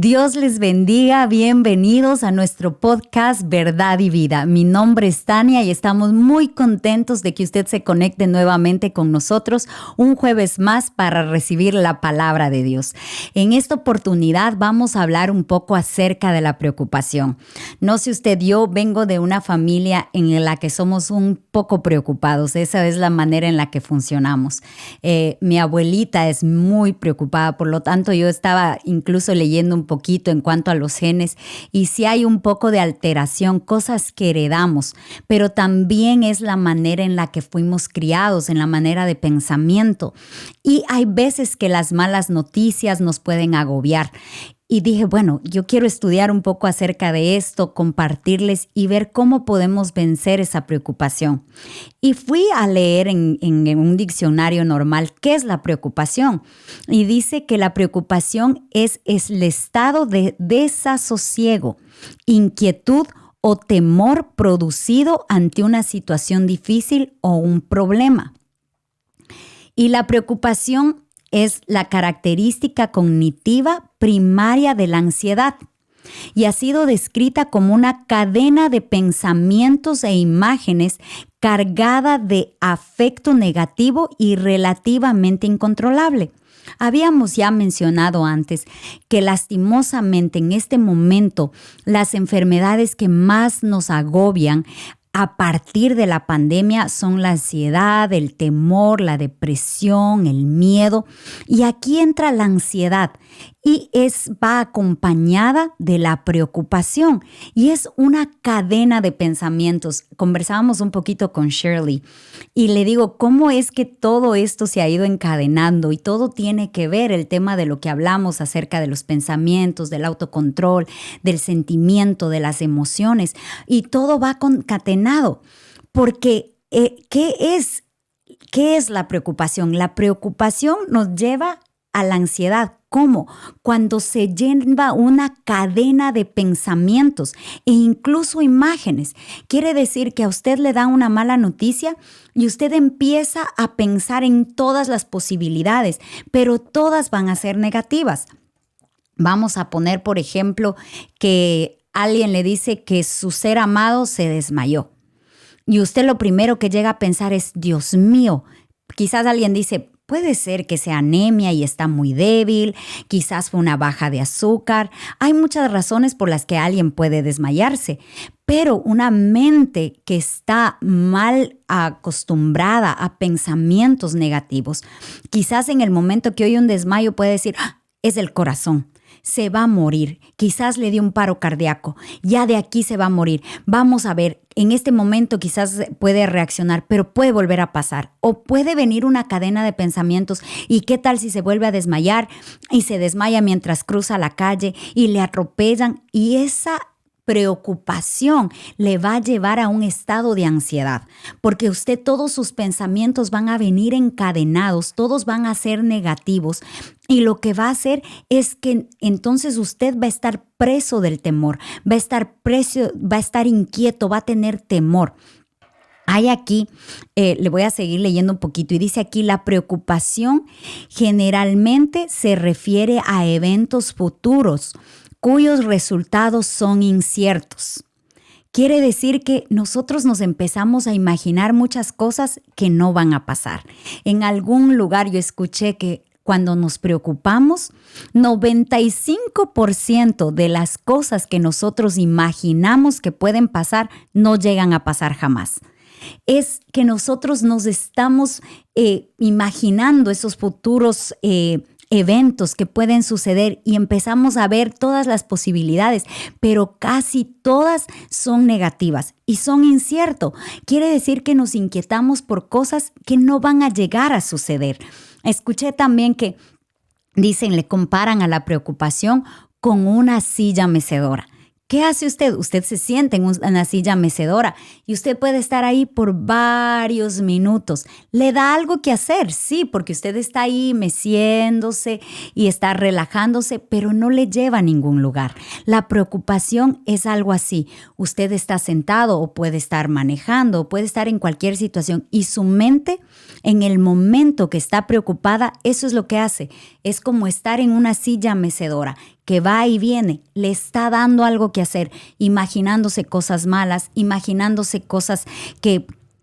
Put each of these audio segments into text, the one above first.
Dios les bendiga, bienvenidos a nuestro podcast Verdad y Vida. Mi nombre es Tania y estamos muy contentos de que usted se conecte nuevamente con nosotros un jueves más para recibir la palabra de Dios. En esta oportunidad vamos a hablar un poco acerca de la preocupación. No sé usted, yo vengo de una familia en la que somos un poco preocupados. Esa es la manera en la que funcionamos. Mi abuelita es muy preocupada, por lo tanto yo estaba incluso leyendo un poquito en cuanto a los genes y sí hay un poco de alteración, cosas que heredamos, pero también es la manera en la que fuimos criados, en la manera de pensamiento. Y hay veces que las malas noticias nos pueden agobiar. Y dije, bueno, yo quiero estudiar un poco acerca de esto, compartirles y ver cómo podemos vencer esa preocupación. Y fui a leer en un diccionario normal qué es la preocupación. Y dice que la preocupación es el estado de desasosiego, inquietud o temor producido ante una situación difícil o un problema. Y la preocupación es la característica cognitiva primaria de la ansiedad y ha sido descrita como una cadena de pensamientos e imágenes cargada de afecto negativo y relativamente incontrolable. Habíamos ya mencionado antes que lastimosamente en este momento las enfermedades que más nos agobian a partir de la pandemia son la ansiedad, el temor, la depresión, el miedo. Y aquí entra la ansiedad y va acompañada de la preocupación. Y es una cadena de pensamientos. Conversábamos un poquito con Shirley y le digo, ¿cómo es que todo esto se ha ido encadenando? Y todo tiene que ver el tema de lo que hablamos acerca de los pensamientos, del autocontrol, del sentimiento, de las emociones. Y todo va concatenado. Porque, ¿qué es la preocupación? La preocupación nos lleva a la ansiedad. ¿Cómo? Cuando se lleva una cadena de pensamientos e incluso imágenes. Quiere decir que a usted le dan una mala noticia y usted empieza a pensar en todas las posibilidades, pero todas van a ser negativas. Vamos a poner, por ejemplo, que alguien le dice que su ser amado se desmayó. Y usted lo primero que llega a pensar es, Dios mío, quizás alguien dice, puede ser que sea anemia y está muy débil, quizás fue una baja de azúcar. Hay muchas razones por las que alguien puede desmayarse, pero una mente que está mal acostumbrada a pensamientos negativos, quizás en el momento que oye un desmayo puede decir, es el corazón. Se va a morir, quizás le dio un paro cardíaco, ya de aquí se va a morir. Vamos a ver, en este momento quizás puede reaccionar, pero puede volver a pasar. O puede venir una cadena de pensamientos y qué tal si se vuelve a desmayar y se desmaya mientras cruza la calle y le atropellan y esa preocupación le va a llevar a un estado de ansiedad, porque todos sus pensamientos van a venir encadenados, todos van a ser negativos y lo que va a hacer es que entonces usted va a estar preso del temor, va a estar inquieto, va a tener temor. Hay aquí, le voy a seguir leyendo un poquito y dice aquí, la preocupación generalmente se refiere a eventos futuros cuyos resultados son inciertos. Quiere decir que nosotros nos empezamos a imaginar muchas cosas que no van a pasar. En algún lugar yo escuché que cuando nos preocupamos, 95% de las cosas que nosotros imaginamos que pueden pasar no llegan a pasar jamás. Es que nosotros nos estamos imaginando esos futuros eventos que pueden suceder y empezamos a ver todas las posibilidades, pero casi todas son negativas y son inciertos. Quiere decir que nos inquietamos por cosas que no van a llegar a suceder. Escuché también que dicen, le comparan a la preocupación con una silla mecedora. ¿Qué hace usted? Usted se sienta en una silla mecedora y usted puede estar ahí por varios minutos. ¿Le da algo que hacer? Sí, porque usted está ahí meciéndose y está relajándose, pero no le lleva a ningún lugar. La preocupación es algo así. Usted está sentado o puede estar manejando o puede estar en cualquier situación y su mente en el momento que está preocupada, eso es lo que hace. Es como estar en una silla mecedora. que va y viene, le está dando algo que hacer, imaginándose cosas malas, imaginándose cosas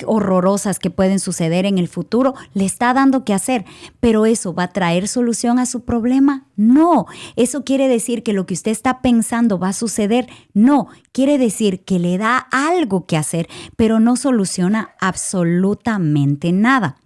horrorosas que pueden suceder en el futuro, le está dando que hacer, pero ¿eso va a traer solución a su problema? No. ¿Eso quiere decir que lo que usted está pensando va a suceder? No. Quiere decir que le da algo que hacer, pero no soluciona absolutamente nada.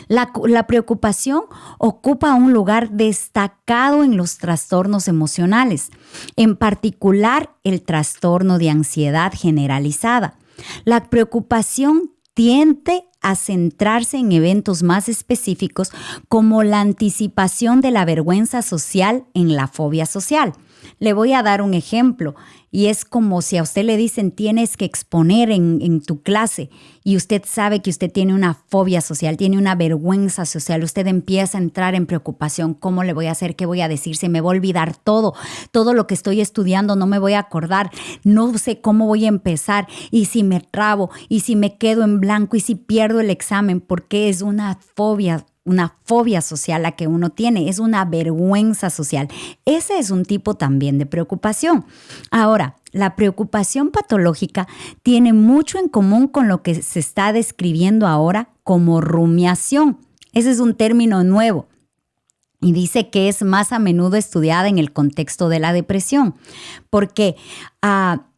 La preocupación ocupa un lugar destacado en los trastornos emocionales, en particular el trastorno de ansiedad generalizada. La preocupación tiende a centrarse en eventos más específicos como la anticipación de la vergüenza social en la fobia social. Le voy a dar un ejemplo y es como si a usted le dicen tienes que exponer en tu clase y usted sabe que usted tiene una fobia social, tiene una vergüenza social. Usted empieza a entrar en preocupación. ¿Cómo le voy a hacer? ¿Qué voy a decir? Se me va a olvidar todo lo que estoy estudiando, no me voy a acordar. No sé cómo voy a empezar y si me trabo y si me quedo en blanco y si pierdo el examen, porque es una fobia social la que uno tiene, es una vergüenza social. Ese es un tipo también de preocupación. Ahora, la preocupación patológica tiene mucho en común con lo que se está describiendo ahora como rumiación. Ese es un término nuevo y dice que es más a menudo estudiada en el contexto de la depresión, porque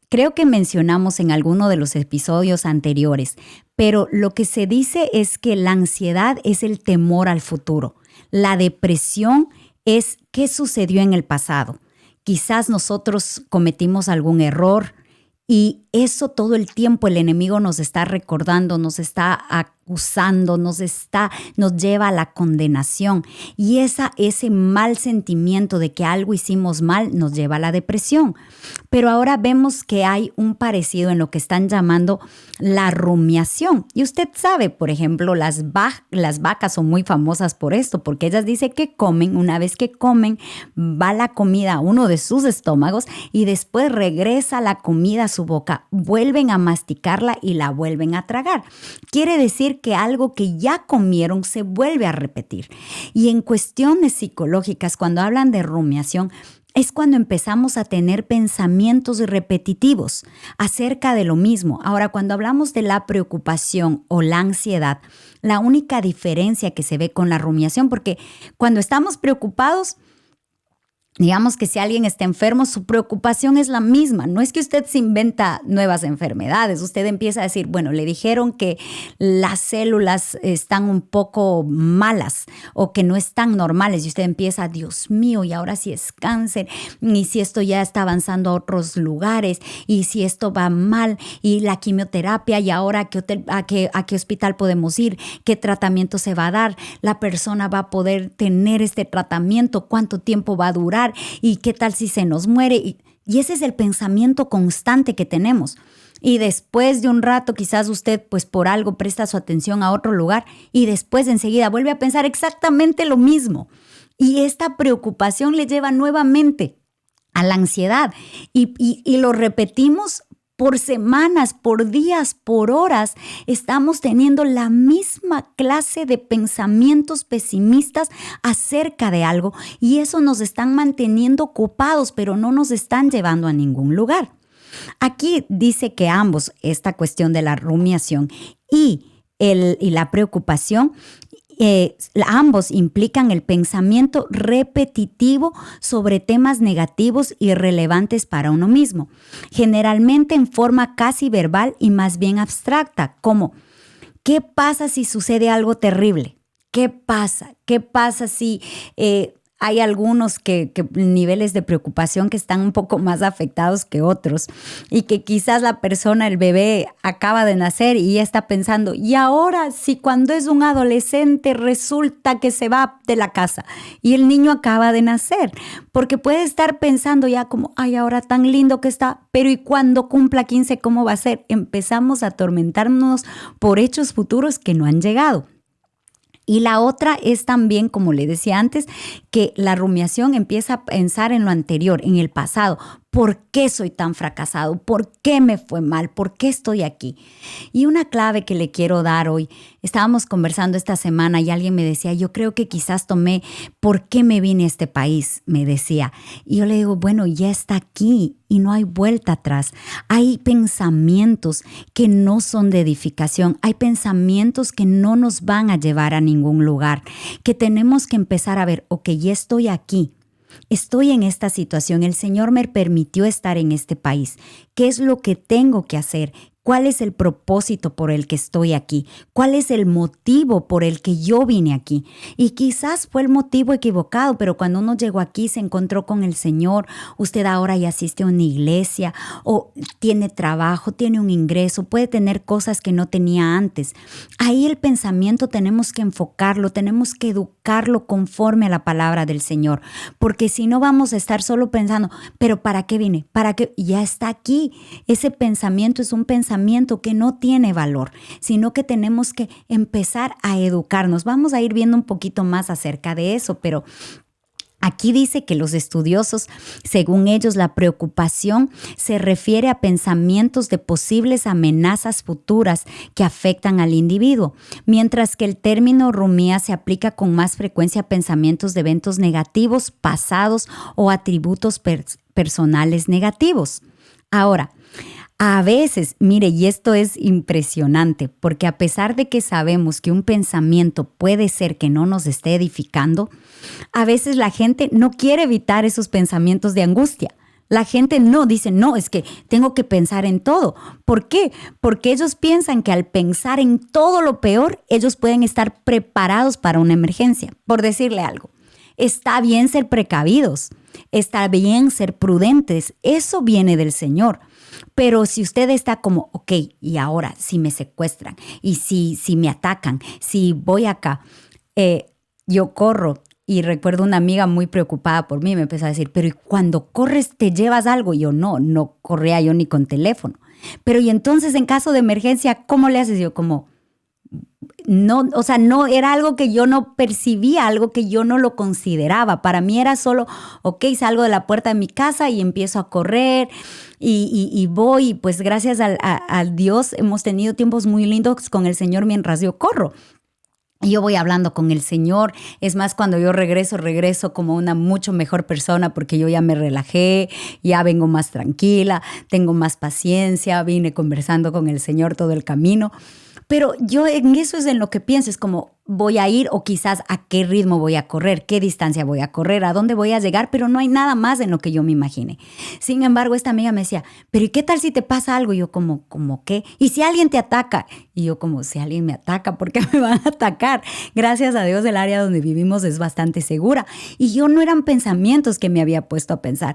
creo que mencionamos en alguno de los episodios anteriores, pero lo que se dice es que la ansiedad es el temor al futuro. La depresión es qué sucedió en el pasado. Quizás nosotros cometimos algún error y eso todo el tiempo el enemigo nos está recordando, nos está acusando, nos lleva a la condenación. Y ese mal sentimiento de que algo hicimos mal nos lleva a la depresión. Pero ahora vemos que hay un parecido en lo que están llamando la rumiación. Y usted sabe, por ejemplo, las vacas son muy famosas por esto, porque ellas dicen que comen, una vez que comen, va la comida a uno de sus estómagos y después regresa la comida a su boca. Vuelven a masticarla y la vuelven a tragar. Quiere decir que algo que ya comieron se vuelve a repetir. Y en cuestiones psicológicas, cuando hablan de rumiación, es cuando empezamos a tener pensamientos repetitivos acerca de lo mismo. Ahora, cuando hablamos de la preocupación o la ansiedad, la única diferencia que se ve con la rumiación, porque cuando estamos preocupados, digamos que si alguien está enfermo, su preocupación es la misma. No es que usted se inventa nuevas enfermedades. Usted empieza a decir, bueno, le dijeron que las células están un poco malas o que no están normales. Y usted empieza, Dios mío, y ahora si es cáncer, y si esto ya está avanzando a otros lugares, y si esto va mal, y la quimioterapia, y ahora a qué hospital podemos ir, qué tratamiento se va a dar, la persona va a poder tener este tratamiento, cuánto tiempo va a durar, y qué tal si se nos muere. Y ese es el pensamiento constante que tenemos. Y después de un rato quizás usted pues por algo presta su atención a otro lugar y después enseguida vuelve a pensar exactamente lo mismo. Y esta preocupación le lleva nuevamente a la ansiedad y lo repetimos por semanas, por días, por horas. Estamos teniendo la misma clase de pensamientos pesimistas acerca de algo y eso nos están manteniendo ocupados, pero no nos están llevando a ningún lugar. Aquí dice que ambos, esta cuestión de la rumiación y la preocupación, ambos implican el pensamiento repetitivo sobre temas negativos y relevantes para uno mismo, generalmente en forma casi verbal y más bien abstracta, como ¿qué pasa si sucede algo terrible? ¿Qué pasa? ¿Qué pasa si hay algunos que niveles de preocupación que están un poco más afectados que otros y que quizás la persona, el bebé, acaba de nacer y ya está pensando, y ahora si cuando es un adolescente resulta que se va de la casa y el niño acaba de nacer, porque puede estar pensando ya como, ay, ahora tan lindo que está, pero ¿y cuando cumpla 15 cómo va a ser? Empezamos a atormentarnos por hechos futuros que no han llegado. Y la otra es también, como le decía antes, que la rumiación empieza a pensar en lo anterior, en el pasado. ¿por qué soy tan fracasado? ¿Por qué me fue mal? ¿Por qué estoy aquí? Y una clave que le quiero dar hoy, estábamos conversando esta semana y alguien me decía, yo creo que quizás tomé, ¿por qué me vine a este país? Me decía. Y yo le digo, bueno, ya está aquí y no hay vuelta atrás. Hay pensamientos que no son de edificación, hay pensamientos que no nos van a llevar a ningún lugar, que tenemos que empezar a ver, ok, ya estoy aquí. Estoy en esta situación, el Señor me permitió estar en este país. ¿Qué es lo que tengo que hacer? ¿Cuál es el propósito por el que estoy aquí? ¿Cuál es el motivo por el que yo vine aquí? Y quizás fue el motivo equivocado, pero cuando uno llegó aquí se encontró con el Señor, usted ahora ya asiste a una iglesia o tiene trabajo, tiene un ingreso, puede tener cosas que no tenía antes. Ahí el pensamiento tenemos que enfocarlo, tenemos que educarlo conforme a la palabra del Señor, porque si no vamos a estar solo pensando, pero ¿para qué vine? ¿Para qué? Ya está aquí. Ese pensamiento es un pensamiento que no tiene valor, sino que tenemos que empezar a educarnos. Vamos a ir viendo un poquito más acerca de eso, pero aquí dice que los estudiosos, según ellos, la preocupación se refiere a pensamientos de posibles amenazas futuras que afectan al individuo, mientras que el término rumía se aplica con más frecuencia a pensamientos de eventos negativos, pasados o atributos personales negativos. Ahora, a veces, mire, y esto es impresionante, porque a pesar de que sabemos que un pensamiento puede ser que no nos esté edificando, a veces la gente no quiere evitar esos pensamientos de angustia. La gente no dice, no, es que tengo que pensar en todo. ¿Por qué? Porque ellos piensan que al pensar en todo lo peor, ellos pueden estar preparados para una emergencia. Por decirle algo, está bien ser precavidos, está bien ser prudentes, eso viene del Señor. Pero si usted está como, ok, y ahora si me secuestran, y si me atacan, si voy acá, yo corro. Y recuerdo una amiga muy preocupada por mí, me empezó a decir, pero ¿y cuando corres te llevas algo? Y yo no corría yo ni con teléfono. Pero y entonces en caso de emergencia, ¿cómo le haces? Yo como, no, o sea, no, era algo que yo no percibía, algo que yo no lo consideraba. Para mí era solo, ok, salgo de la puerta de mi casa y empiezo a correr y voy. Y pues gracias a Dios hemos tenido tiempos muy lindos con el Señor mientras yo corro. Y yo voy hablando con el Señor. Es más, cuando yo regreso como una mucho mejor persona porque yo ya me relajé, ya vengo más tranquila, tengo más paciencia, vine conversando con el Señor todo el camino. Pero yo en eso es en lo que pienso, es como voy a ir o quizás a qué ritmo voy a correr, qué distancia voy a correr, a dónde voy a llegar, pero no hay nada más en lo que yo me imagine. Sin embargo, esta amiga me decía, pero ¿y qué tal si te pasa algo? Y yo como ¿qué? ¿Y si alguien te ataca? Y yo como, si alguien me ataca, ¿por qué me van a atacar? Gracias a Dios el área donde vivimos es bastante segura. Y yo no eran pensamientos que me había puesto a pensar.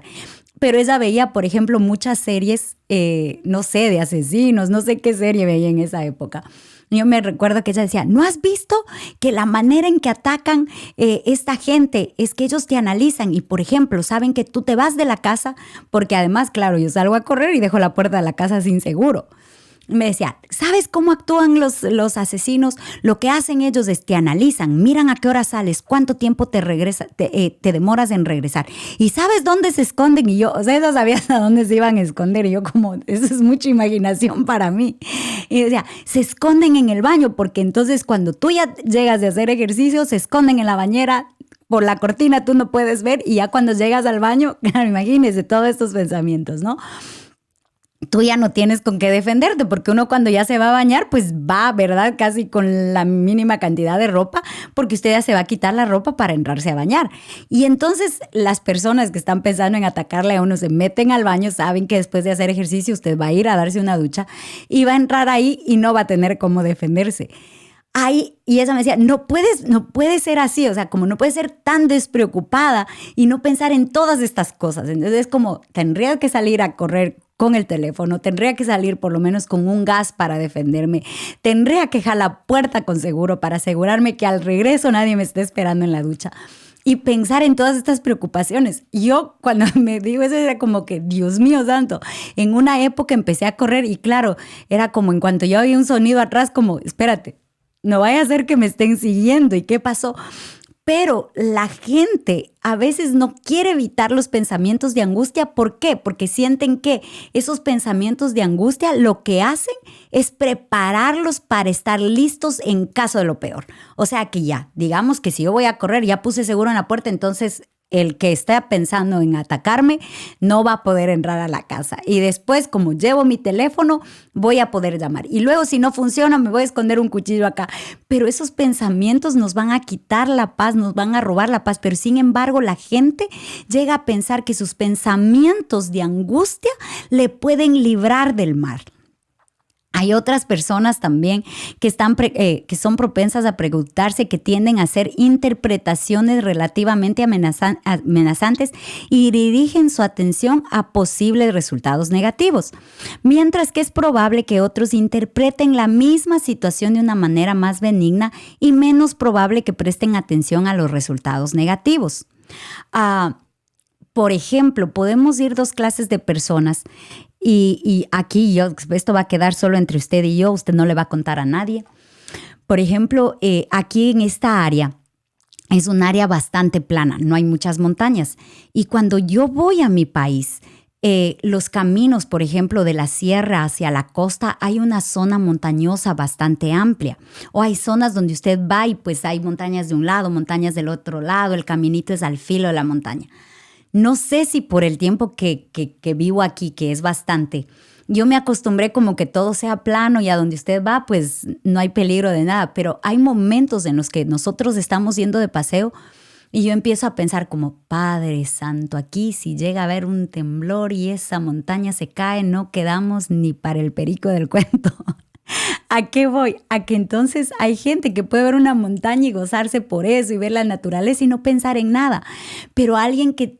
Pero ella veía, por ejemplo, muchas series, no sé, de asesinos, no sé qué serie veía en esa época. Yo me recuerdo que ella decía, ¿no has visto que la manera en que atacan esta gente es que ellos te analizan y, por ejemplo, saben que tú te vas de la casa? Porque además, claro, yo salgo a correr y dejo la puerta de la casa sin seguro. Me decía, ¿sabes cómo actúan los asesinos? Lo que hacen ellos es te analizan, miran a qué hora sales, cuánto tiempo te demoras en regresar. ¿Y sabes dónde se esconden? Y yo, o sea, ellos sabían a dónde se iban a esconder. Y yo como, eso es mucha imaginación para mí. Y decía, se esconden en el baño, porque entonces cuando tú ya llegas de hacer ejercicio, se esconden en la bañera. Por la cortina tú no puedes ver y ya cuando llegas al baño, claro, imagínese todos estos pensamientos, ¿no? Tú ya no tienes con qué defenderte, porque uno cuando ya se va a bañar, pues va, ¿verdad? Casi con la mínima cantidad de ropa, porque usted ya se va a quitar la ropa para entrarse a bañar. Y entonces las personas que están pensando en atacarle a uno se meten al baño, saben que después de hacer ejercicio usted va a ir a darse una ducha y va a entrar ahí y no va a tener cómo defenderse. Ahí, y ella me decía, no puede ser así, o sea, como no puedes ser tan despreocupada y no pensar en todas estas cosas. Entonces es como, tendría que salir a correr con el teléfono, tendría que salir por lo menos con un gas para defenderme, tendría que jalar la puerta con seguro para asegurarme que al regreso nadie me esté esperando en la ducha. Y pensar en todas estas preocupaciones. Yo cuando me digo eso era como que, Dios mío santo, en una época empecé a correr y claro, era como en cuanto yo oía un sonido atrás como, espérate, no vaya a ser que me estén siguiendo. ¿Y qué pasó? Pero la gente a veces no quiere evitar los pensamientos de angustia. ¿Por qué? Porque sienten que esos pensamientos de angustia lo que hacen es prepararlos para estar listos en caso de lo peor. O sea que ya, digamos que si yo voy a correr, ya puse seguro en la puerta, entonces el que está pensando en atacarme no va a poder entrar a la casa. Y después, como llevo mi teléfono, voy a poder llamar. Y luego, si no funciona, me voy a esconder un cuchillo acá. Pero esos pensamientos nos van a quitar la paz, nos van a robar la paz. Pero sin embargo, la gente llega a pensar que sus pensamientos de angustia le pueden librar del mal. Hay otras personas también que son propensas a preguntarse, que tienden a hacer interpretaciones relativamente amenazantes y dirigen su atención a posibles resultados negativos, mientras que es probable que otros interpreten la misma situación de una manera más benigna y menos probable que presten atención a los resultados negativos. Por ejemplo, podemos ir dos clases de personas. Y aquí esto va a quedar solo entre usted y yo, usted no le va a contar a nadie. Por ejemplo, aquí en esta área es un área bastante plana, no hay muchas montañas. Y cuando yo voy a mi país, los caminos, por ejemplo, de la sierra hacia la costa, hay una zona montañosa bastante amplia. O hay zonas donde usted va y pues hay montañas de un lado, montañas del otro lado, el caminito es al filo de la montaña. No sé si por el tiempo que vivo aquí, que es bastante, yo me acostumbré como que todo sea plano y a donde usted va, pues no hay peligro de nada. Pero hay momentos en los que nosotros estamos yendo de paseo y yo empiezo a pensar como, Padre Santo, aquí si llega a haber un temblor y esa montaña se cae, no quedamos ni para el perico del cuento. ¿A qué voy? A que entonces hay gente que puede ver una montaña y gozarse por eso y ver la naturaleza y no pensar en nada. Pero alguien que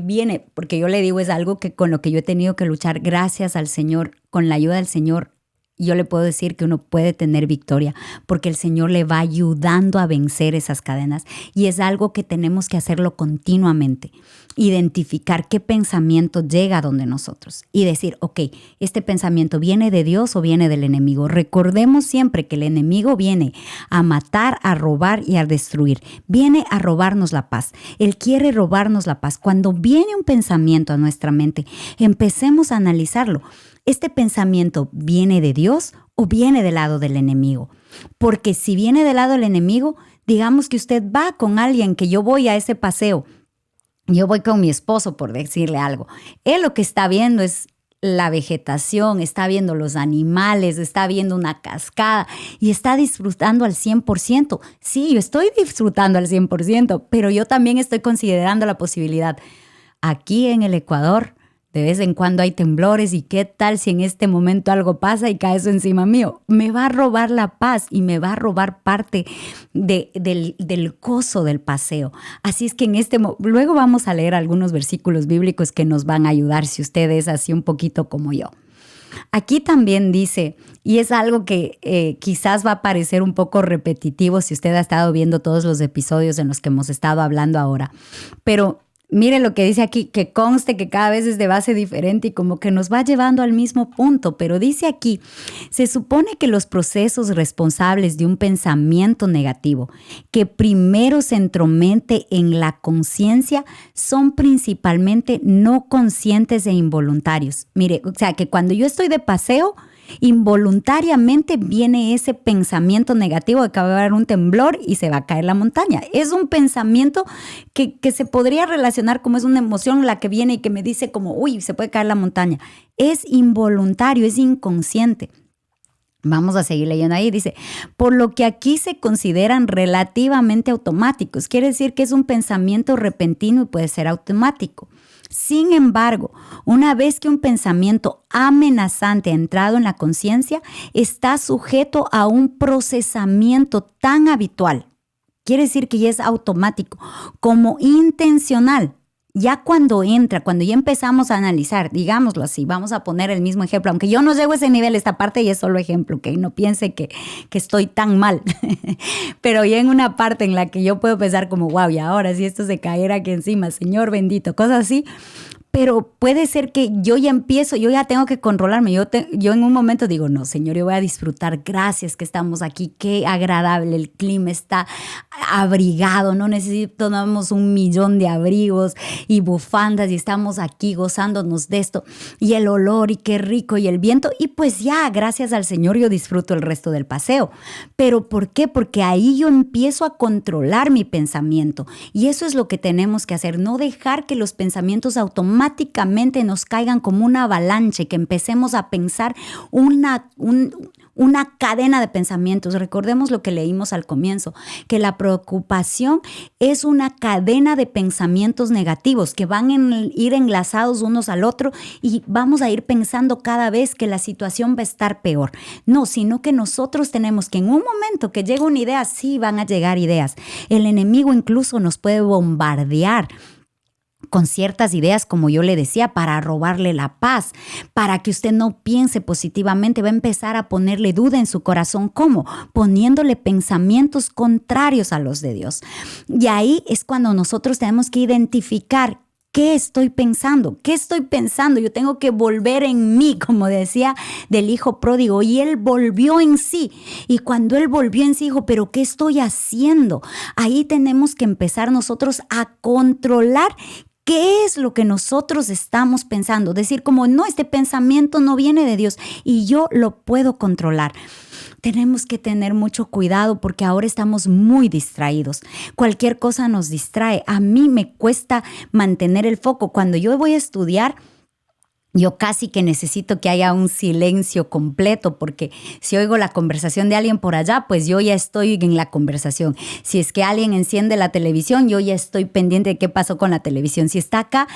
viene, porque yo le digo, es algo que con lo que yo he tenido que luchar, gracias al Señor, con la ayuda del Señor, yo le puedo decir que uno puede tener victoria porque el Señor le va ayudando a vencer esas cadenas. Y es algo que tenemos que hacerlo continuamente. Identificar qué pensamiento llega donde nosotros y decir, ok, ¿este pensamiento viene de Dios o viene del enemigo? Recordemos siempre que el enemigo viene a matar, a robar y a destruir. Viene a robarnos la paz. Él quiere robarnos la paz. Cuando viene un pensamiento a nuestra mente, empecemos a analizarlo. ¿Este pensamiento viene de Dios o viene del lado del enemigo? Porque si viene del lado del enemigo, digamos que usted va con alguien, que yo voy a ese paseo, yo voy con mi esposo, por decirle algo. Él lo que está viendo es la vegetación, está viendo los animales, está viendo una cascada y está disfrutando al 100%. Sí, yo estoy disfrutando al 100%, pero yo también estoy considerando la posibilidad. Aquí en el Ecuador, de vez en cuando hay temblores y qué tal si en este momento algo pasa y cae eso encima mío. Me va a robar la paz y me va a robar parte del gozo del paseo. Así es que luego vamos a leer algunos versículos bíblicos que nos van a ayudar si usted es así un poquito como yo. Aquí también dice, y es algo que quizás va a parecer un poco repetitivo si usted ha estado viendo todos los episodios en los que hemos estado hablando ahora, pero mire lo que dice aquí, que conste que cada vez es de base diferente y como que nos va llevando al mismo punto, pero dice aquí, se supone que los procesos responsables de un pensamiento negativo que primero se entromete en la conciencia son principalmente no conscientes e involuntarios. Mire, o sea que cuando yo estoy de paseo, involuntariamente viene ese pensamiento negativo de que va a haber un temblor y se va a caer la montaña. Es un pensamiento que se podría relacionar como es una emoción la que viene y que me dice como, uy, se puede caer la montaña. Es involuntario, es inconsciente. Vamos a seguir leyendo ahí, dice, por lo que aquí se consideran relativamente automáticos. Quiere decir que es un pensamiento repentino y puede ser automático. Sin embargo, una vez que un pensamiento amenazante ha entrado en la conciencia, está sujeto a un procesamiento tan habitual, quiere decir que ya es automático, como intencional. Ya cuando ya empezamos a analizar, digámoslo así, vamos a poner el mismo ejemplo, aunque yo no llego a ese nivel, esta parte y es solo ejemplo, que no piense que estoy tan mal, pero ya en una parte en la que yo puedo pensar como, wow, y ahora si esto se cayera aquí encima, Señor bendito, cosas así, pero puede ser que yo ya tengo que controlarme. Yo en un momento digo, no, Señor, yo voy a disfrutar. Gracias que estamos aquí. Qué agradable. El clima está abrigado. No necesitamos 1,000,000 de abrigos y bufandas y estamos aquí gozándonos de esto. Y el olor y qué rico y el viento. Y pues ya, gracias al Señor, yo disfruto el resto del paseo. ¿Pero por qué? Porque ahí yo empiezo a controlar mi pensamiento. Y eso es lo que tenemos que hacer. No dejar que los pensamientos automáticamente nos caigan como una avalancha y que empecemos a pensar una cadena de pensamientos. Recordemos lo que leímos al comienzo, que la preocupación es una cadena de pensamientos negativos que van a ir enlazados unos al otro y vamos a ir pensando cada vez que la situación va a estar peor. No, sino que nosotros tenemos que en un momento que llega una idea, sí van a llegar ideas. El enemigo incluso nos puede bombardear con ciertas ideas, como yo le decía, para robarle la paz, para que usted no piense positivamente, va a empezar a ponerle duda en su corazón. ¿Cómo? Poniéndole pensamientos contrarios a los de Dios. Y ahí es cuando nosotros tenemos que identificar ¿qué estoy pensando? ¿Qué estoy pensando? Yo tengo que volver en mí, como decía del hijo pródigo, y él volvió en sí. Y cuando él volvió en sí, dijo, ¿pero qué estoy haciendo? Ahí tenemos que empezar nosotros a controlar ¿qué es lo que nosotros estamos pensando? Decir como, no, este pensamiento no viene de Dios y yo lo puedo controlar. Tenemos que tener mucho cuidado porque ahora estamos muy distraídos. Cualquier cosa nos distrae. A mí me cuesta mantener el foco. Cuando yo voy a estudiar, yo casi que necesito que haya un silencio completo porque si oigo la conversación de alguien por allá, pues yo ya estoy en la conversación. Si es que alguien enciende la televisión, yo ya estoy pendiente de qué pasó con la televisión. Si está acá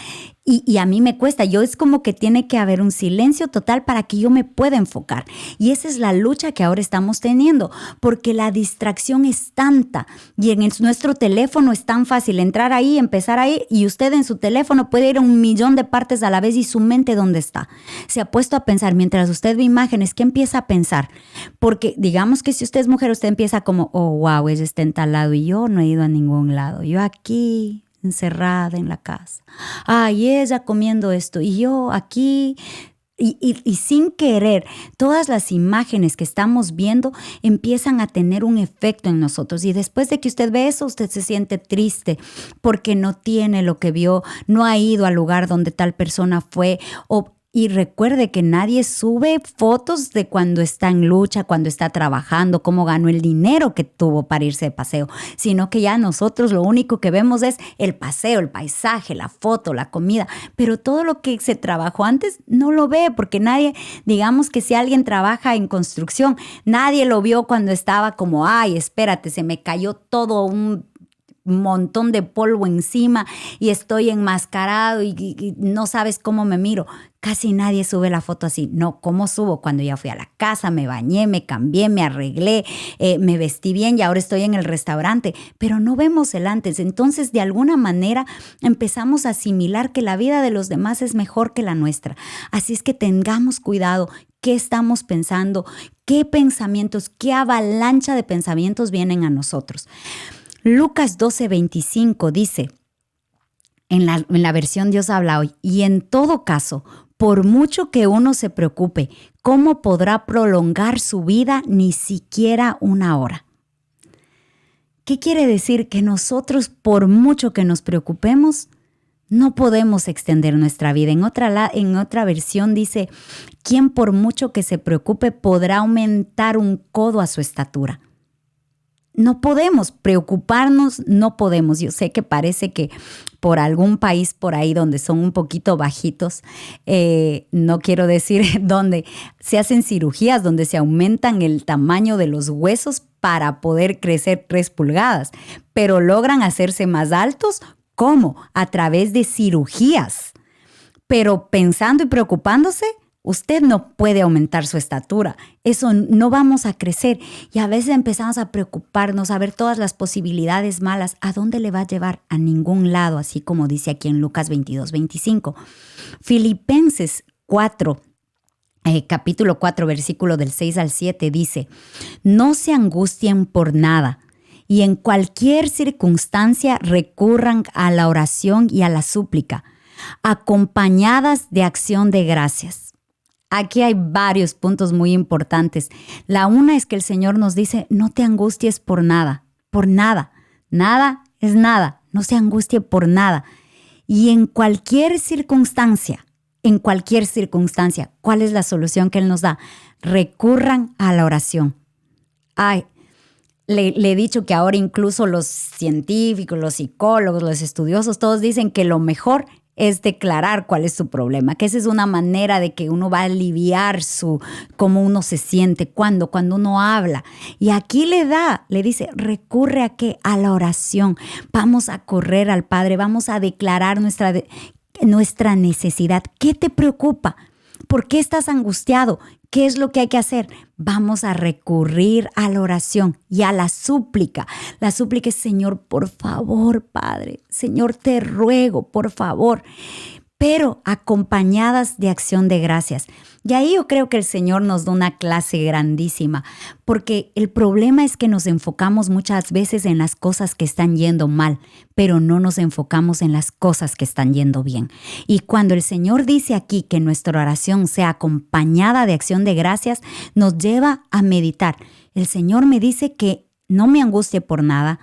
y a mí me cuesta, es como que tiene que haber un silencio total para que yo me pueda enfocar. Y esa es la lucha que ahora estamos teniendo porque la distracción es tanta y en nuestro teléfono es tan fácil entrar ahí, empezar ahí y usted en su teléfono puede ir a 1,000,000 de partes a la vez y su mente ¿dónde está? Se ha puesto a pensar, mientras usted ve imágenes, ¿qué empieza a pensar? Porque digamos que si usted es mujer, usted empieza como, oh, wow, ella está en tal lado y yo no he ido a ningún lado. Yo aquí, encerrada en la casa. Ay, ella comiendo esto y yo aquí. Y sin querer, todas las imágenes que estamos viendo empiezan a tener un efecto en nosotros. Y después de que usted ve eso, usted se siente triste porque no tiene lo que vio, no ha ido al lugar donde tal persona fue y recuerde que nadie sube fotos de cuando está en lucha, cuando está trabajando, cómo ganó el dinero que tuvo para irse de paseo, sino que ya nosotros lo único que vemos es el paseo, el paisaje, la foto, la comida, pero todo lo que se trabajó antes no lo ve porque nadie, digamos que si alguien trabaja en construcción, nadie lo vio cuando estaba como, ay, espérate, se me cayó todo un montón de polvo encima y estoy enmascarado y no sabes cómo me miro. Casi nadie sube la foto así. No, ¿cómo subo? Cuando ya fui a la casa, me bañé, me cambié, me arreglé, me vestí bien y ahora estoy en el restaurante. Pero no vemos el antes. Entonces, de alguna manera, empezamos a asimilar que la vida de los demás es mejor que la nuestra. Así es que tengamos cuidado. ¿Qué estamos pensando? ¿Qué pensamientos, qué avalancha de pensamientos vienen a nosotros? Lucas 12:25 dice, en la versión Dios habla hoy, y en todo caso, por mucho que uno se preocupe, ¿cómo podrá prolongar su vida ni siquiera 1 hora? ¿Qué quiere decir? Que nosotros, por mucho que nos preocupemos, no podemos extender nuestra vida. En otra versión dice, ¿quién por mucho que se preocupe podrá aumentar un codo a su estatura? No podemos preocuparnos, no podemos. Yo sé que parece que por algún país por ahí donde son un poquito bajitos, no quiero decir dónde, se hacen cirugías donde se aumentan el tamaño de los huesos para poder crecer 3 pulgadas, pero logran hacerse más altos. ¿Cómo? A través de cirugías. Pero pensando y preocupándose, usted no puede aumentar su estatura. Eso no vamos a crecer. Y a veces empezamos a preocuparnos, a ver todas las posibilidades malas. ¿A dónde le va a llevar? A ningún lado, así como dice aquí en Lucas 22:25. Filipenses 4, capítulo 4, versículo del 6 al 7 dice, no se angustien por nada y en cualquier circunstancia recurran a la oración y a la súplica. acompañadas de acción de gracias. Aquí hay varios puntos muy importantes. La una es que el Señor nos dice, no te angusties por nada, nada es nada, no se angustie por nada. Y en cualquier circunstancia, ¿cuál es la solución que Él nos da? Recurran a la oración. Le he dicho que ahora incluso los científicos, los psicólogos, los estudiosos, todos dicen que lo mejor es declarar cuál es su problema, que esa es una manera de que uno va a aliviar cómo uno se siente cuando uno habla. Y aquí le dice, recurre a ¿qué? A la oración. Vamos a correr al Padre, vamos a declarar nuestra necesidad. ¿Qué te preocupa? ¿Por qué estás angustiado? ¿Qué es lo que hay que hacer? Vamos a recurrir a la oración y a la súplica. La súplica es, Señor, por favor, Padre. Señor, te ruego, por favor. Pero acompañadas de acción de gracias. Y ahí yo creo que el Señor nos da una clase grandísima, porque el problema es que nos enfocamos muchas veces en las cosas que están yendo mal, pero no nos enfocamos en las cosas que están yendo bien. Y cuando el Señor dice aquí que nuestra oración sea acompañada de acción de gracias, nos lleva a meditar. El Señor me dice que no me angustie por nada,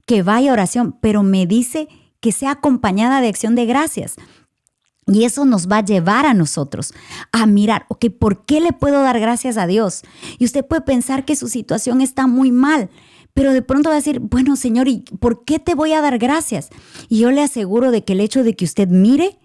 que vaya a oración, pero me dice que sea acompañada de acción de gracias. Y eso nos va a llevar a nosotros a mirar, ok, ¿por qué le puedo dar gracias a Dios? Y usted puede pensar que su situación está muy mal, pero de pronto va a decir, bueno, Señor, ¿y por qué te voy a dar gracias? Y yo le aseguro de que el hecho de que usted mire,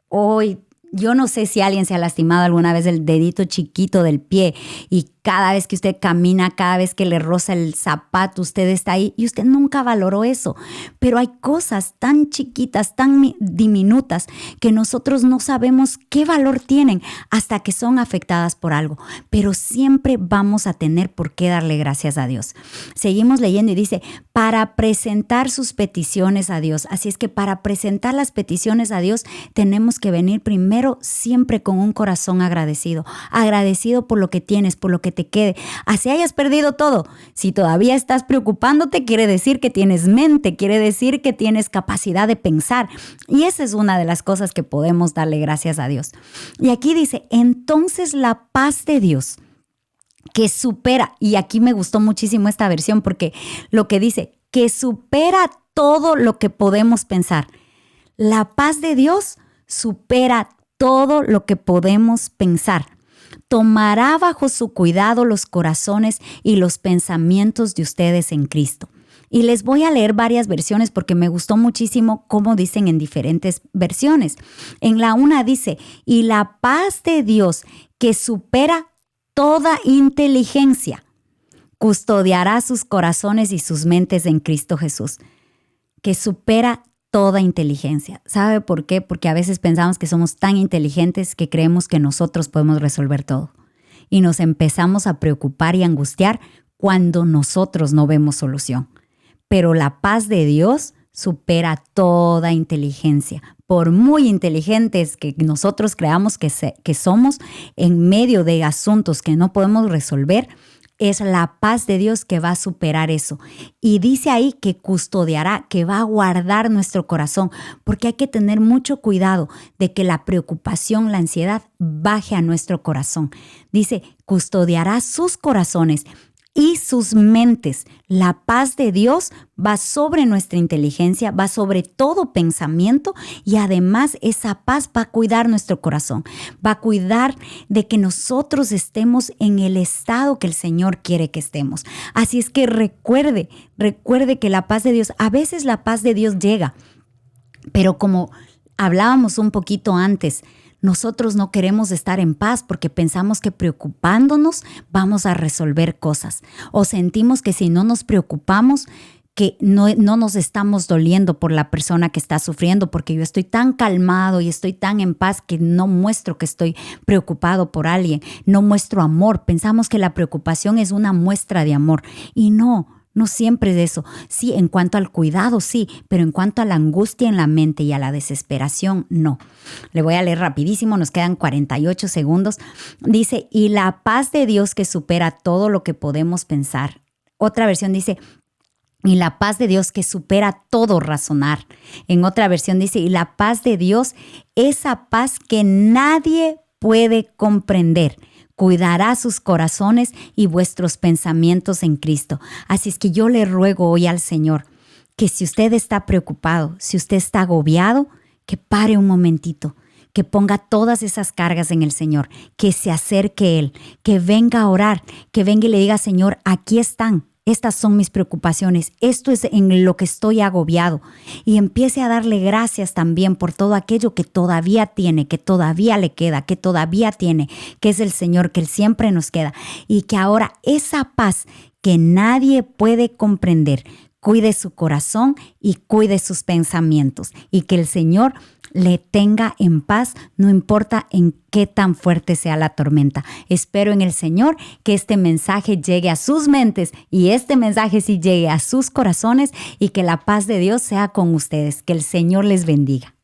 hoy yo no sé si alguien se ha lastimado alguna vez el dedito chiquito del pie y cada vez que usted camina, cada vez que le roza el zapato, usted está ahí y usted nunca valoró eso. Pero hay cosas tan chiquitas, tan diminutas que nosotros no sabemos qué valor tienen hasta que son afectadas por algo. Pero siempre vamos a tener por qué darle gracias a Dios. Seguimos leyendo y dice, para presentar sus peticiones a Dios. Así es que para presentar las peticiones a Dios tenemos que venir primero siempre con un corazón agradecido. Agradecido por lo que tienes, por lo que te quede. Así hayas perdido todo. Si todavía estás preocupándote, quiere decir que tienes mente, quiere decir que tienes capacidad de pensar. Y esa es una de las cosas que podemos darle gracias a Dios. Y aquí dice, entonces la paz de Dios que supera, y aquí me gustó muchísimo esta versión porque lo que dice, que supera todo lo que podemos pensar. La paz de Dios supera todo lo que podemos pensar. Tomará bajo su cuidado los corazones y los pensamientos de ustedes en Cristo. Y les voy a leer varias versiones porque me gustó muchísimo cómo dicen en diferentes versiones. En la una dice, y la paz de Dios que supera toda inteligencia, custodiará sus corazones y sus mentes en Cristo Jesús. Que supera toda inteligencia. ¿Sabe por qué? Porque a veces pensamos que somos tan inteligentes que creemos que nosotros podemos resolver todo. Y nos empezamos a preocupar y angustiar cuando nosotros no vemos solución. Pero la paz de Dios supera toda inteligencia. Por muy inteligentes que nosotros creamos que somos en medio de asuntos que no podemos resolver, es la paz de Dios que va a superar eso. Y dice ahí que custodiará, que va a guardar nuestro corazón, porque hay que tener mucho cuidado de que la preocupación, la ansiedad baje a nuestro corazón. Dice, custodiará sus corazones y sus mentes. La paz de Dios va sobre nuestra inteligencia, va sobre todo pensamiento y además esa paz va a cuidar nuestro corazón, va a cuidar de que nosotros estemos en el estado que el Señor quiere que estemos. Así es que recuerde que la paz de Dios, a veces la paz de Dios llega, pero como hablábamos un poquito antes, nosotros no queremos estar en paz porque pensamos que preocupándonos vamos a resolver cosas. O sentimos que si no nos preocupamos, que no nos estamos doliendo por la persona que está sufriendo porque yo estoy tan calmado y estoy tan en paz que no muestro que estoy preocupado por alguien. No muestro amor. Pensamos que la preocupación es una muestra de amor y no siempre es eso. Sí, en cuanto al cuidado, sí, pero en cuanto a la angustia en la mente y a la desesperación, no. Le voy a leer rapidísimo, nos quedan 48 segundos. Dice, y la paz de Dios que supera todo lo que podemos pensar. Otra versión dice, Y la paz de Dios que supera todo razonar. En otra versión dice, y la paz de Dios, esa paz que nadie puede comprender, cuidará sus corazones y vuestros pensamientos en Cristo. Así es que yo le ruego hoy al Señor que si usted está preocupado, si usted está agobiado, que pare un momentito, que ponga todas esas cargas en el Señor, que se acerque Él, que venga a orar, que venga y le diga, Señor, aquí están. Estas son mis preocupaciones, esto es en lo que estoy agobiado, y empiece a darle gracias también por todo aquello que todavía tiene, que todavía le queda, que todavía tiene, que es el Señor, que Él siempre nos queda, y que ahora esa paz que nadie puede comprender, cuide su corazón y cuide sus pensamientos, y que el Señor le tenga en paz, no importa en qué tan fuerte sea la tormenta. Espero en el Señor que este mensaje llegue a sus mentes y este mensaje sí llegue a sus corazones y que la paz de Dios sea con ustedes. Que el Señor les bendiga.